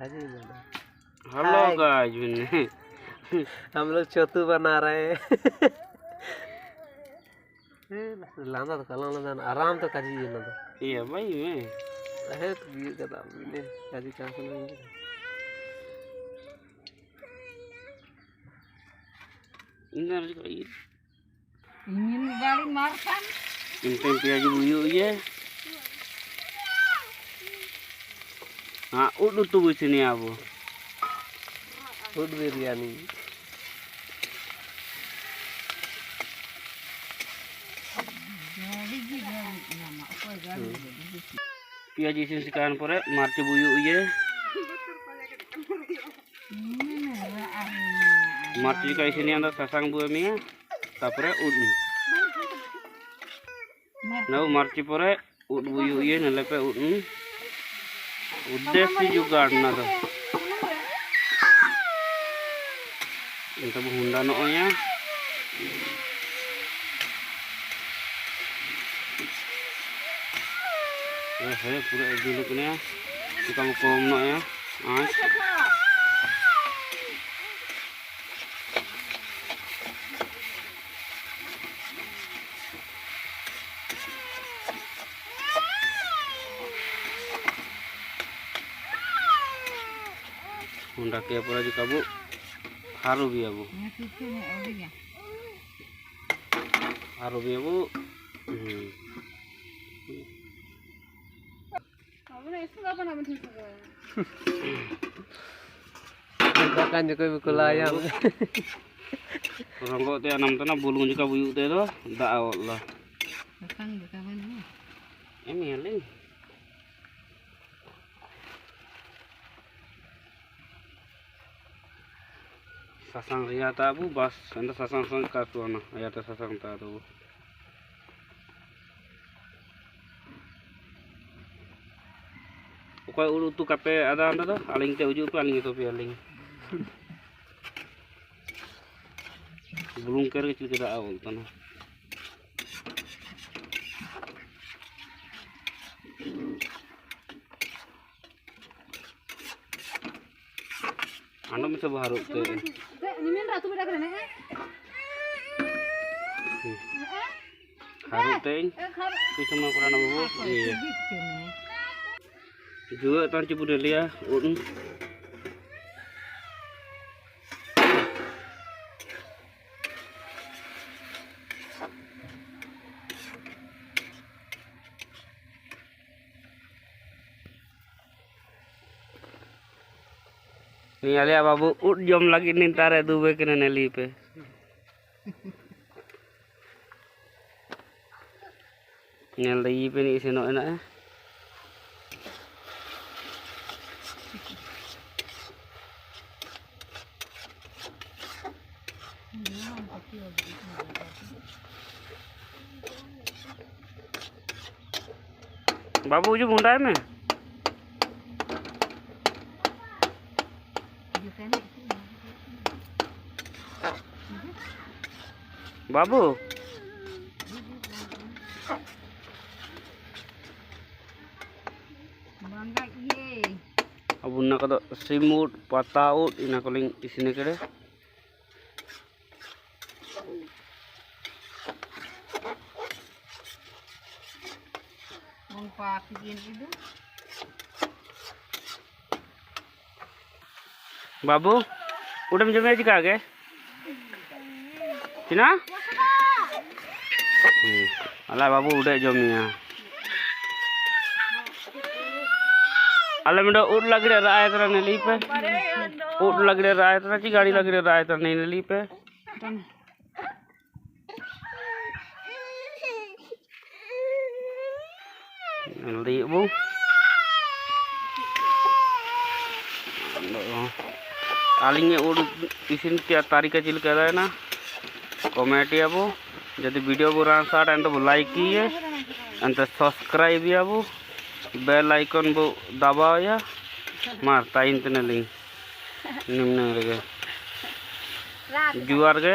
Hello guys हम लोग चतु बना रहे हैं। लाना तो कल ना आराम तो काजी ये ना तो ये भाई मैं है तो ये कदा ने काजी कहां से लेंगे इंगर जो ये ingin balik makan इंटें प्याज बुयु ये हाँ उड़ तो कुछ नहीं आबो फूड बिरयानी प्याज इsin sekarang pore marci buyu ye marci ka isini anda sasang buah mia tapore ud nau marci pore ud buyu ye nalepe ud udah sih juga na to itu Honda no nya saya pura dulu kena kita mau kom no ya Honda kia pura juga bu haru biya bu haru biya bu bahkan juga bukul ayam orang kok teh enam tanah bulung juga buyuk teh doh dak Allah emelin sasang ria tabu bas anda sasang kartu ana ayat sasang tabu Pokoknya urut tu kape ada anda tu aling teh uju aling itu aling belum ker kecil tidak awal tanah anda bisa baharuk teh haruk teh itu cuma kurang apa iya juga tan cipu delia un ini alia babu ut jom lagi nintare dube kena neli pe ngel dai pe ni seno enak बाबू जो मुंडा है में बाबू अब उन्ना कदो सिमूट पताउट इना कलिंग इसने करे बाबू उड़म जमे जी कागे चिना अला बाबू उड़े जमिया अला मिडो उड़ लगड़े राय तरह नेली पे उड़ लगड़े राय तरह ची गाड़ी लगड़े राय तरह नहीं नेली पे नेली bu alingnya udah isin tiap tarik kecil kada na comment या वो यदि वीडियो को रान साथ एंड वो लाइक किए एंड सब्सक्राइब या वो बेल आइकन वो दबाओ या मारता इंतने लिंक निम्न जुआर के